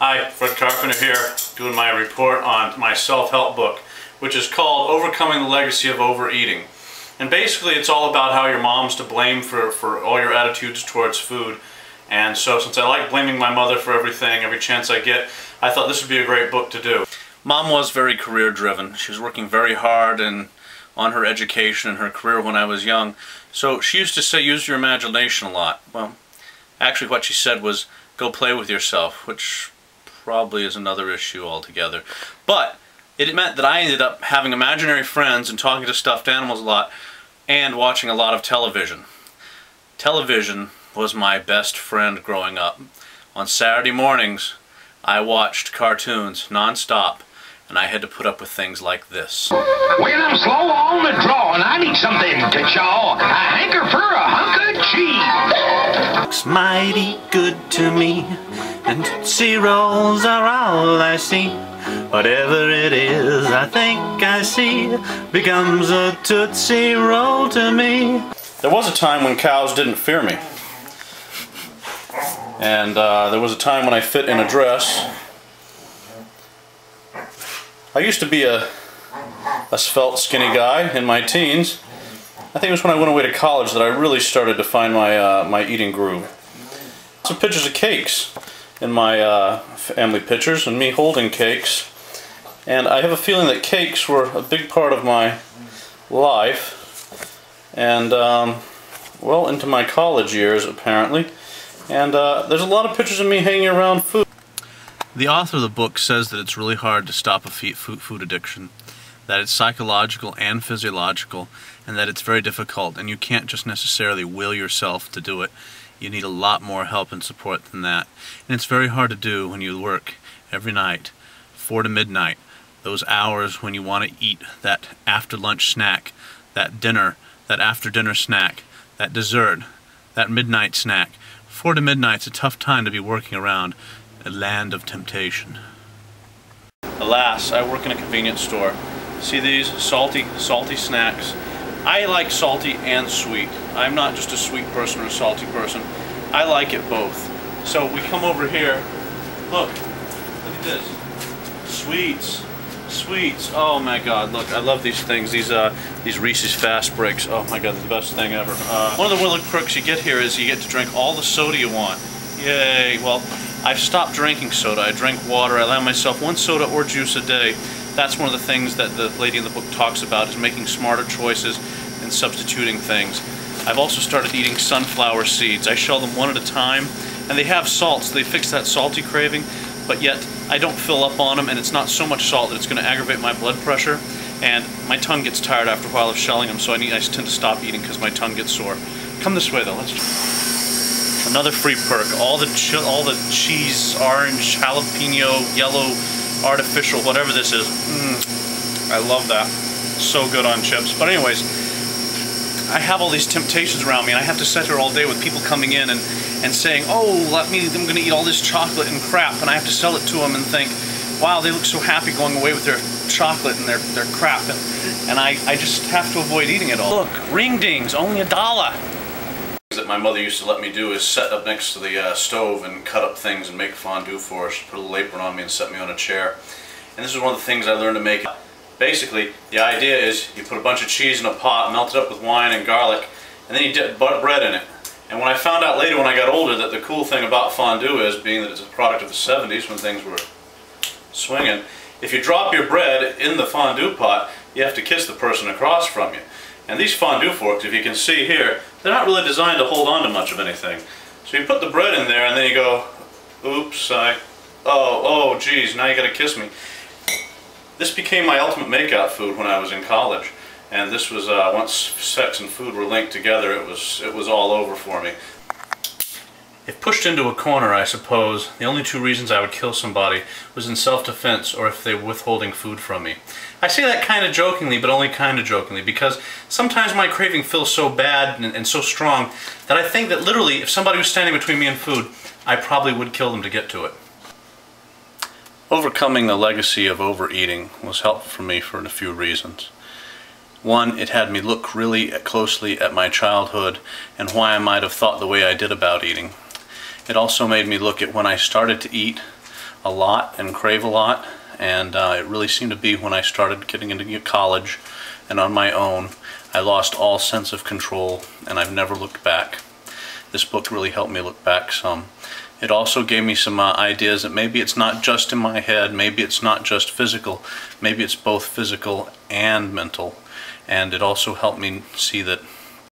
Hi, Fred Carpenter here, doing my report on my self-help book, which is called Overcoming the Legacy of Overeating. And basically it's all about how your mom's to blame for all your attitudes towards food. And so since I like blaming my mother for everything, every chance I get, I thought this would be a great book to do. Mom was very career driven. She was working very hard on her education and her career when I was young. So she used to say, use your imagination a lot. Well, actually what she said was, go play with yourself, which probably is another issue altogether. But it meant that I ended up having imaginary friends and talking to stuffed animals a lot and watching a lot of television. Television was my best friend growing up. On Saturday mornings, I watched cartoons non-stop, and I had to put up with things like this. When I'm slow on the draw and I need something to chaw, I hanker for a hunk of cheese. Looks mighty good to me, and Tootsie Rolls are all I see. Whatever it is I think I see becomes a Tootsie Roll to me. There was a time when cows didn't fear me. And there was a time when I fit in a dress. I used to be a svelte, skinny guy in my teens. I think it was when I went away to college that I really started to find my eating groove. Some pictures of cakes in my family pictures, and me holding cakes. And I have a feeling that cakes were a big part of my life. And, well, into my college years, apparently. And there's a lot of pictures of me hanging around food. The author of the book says that it's really hard to stop a food addiction, that it's psychological and physiological, and that it's very difficult, and you can't just necessarily will yourself to do it. You need a lot more help and support than that. And it's very hard to do when you work every night, 4 to midnight, those hours when you want to eat that after lunch snack, that dinner, that after dinner snack, that dessert, that midnight snack. 4 to midnight's a tough time to be working around a land of temptation. Alas, I work in a convenience store. See these salty snacks? I like salty and sweet. I'm not just a sweet person or a salty person. I like it both. So we come over here. Look at this. Sweets. Oh my God! Look, I love these things. These Reese's Fast Breaks. Oh my God, they're the best thing ever. One of the little perks you get here is you get to drink all the soda you want. Yay! Well, I've stopped drinking soda. I drink water. I allow myself 1 soda or juice a day. That's one of the things that the lady in the book talks about, is making smarter choices and substituting things. I've also started eating sunflower seeds. I shell them one at a time, and they have salt, so they fix that salty craving, but yet I don't fill up on them, and it's not so much salt that it's going to aggravate my blood pressure, and my tongue gets tired after a while of shelling them, so I tend to stop eating because my tongue gets sore. Come this way though. Another free perk, all the cheese, orange, jalapeno, yellow, artificial, whatever this is. I love that. So good on chips. But anyways, I have all these temptations around me, and I have to sit here all day with people coming in and saying, oh, I'm going to eat all this chocolate and crap, and I have to sell it to them and think, wow, they look so happy going away with their chocolate and their crap, and I just have to avoid eating it all. Look, ring dings, only $1. That my mother used to let me do is set up next to the stove and cut up things and make fondue for us. She put a little apron on me and set me on a chair. And this is one of the things I learned to make. Basically, the idea is you put a bunch of cheese in a pot, melt it up with wine and garlic, and then you dip bread in it. And when I found out later when I got older that the cool thing about fondue is, being that it's a product of the 70s when things were swinging, if you drop your bread in the fondue pot, you have to kiss the person across from you. And these fondue forks, if you can see here, they're not really designed to hold on to much of anything. So you put the bread in there and then you go, oops, oh geez, now you gotta kiss me. This became my ultimate makeout food when I was in college. And this was, once sex and food were linked together, it was all over for me. If pushed into a corner, I suppose, the only 2 reasons I would kill somebody was in self-defense or if they were withholding food from me. I say that kind of jokingly, but only kind of jokingly, because sometimes my craving feels so bad and so strong that I think that literally, if somebody was standing between me and food, I probably would kill them to get to it. Overcoming the legacy of overeating was helpful for me for a few reasons. One, it had me look really closely at my childhood and why I might have thought the way I did about eating. It also made me look at when I started to eat a lot and crave a lot, and it really seemed to be when I started getting into college and on my own. I lost all sense of control, and I've never looked back. This book really helped me look back some. It also gave me some ideas that maybe it's not just in my head, maybe it's not just physical, maybe it's both physical and mental. And it also helped me see that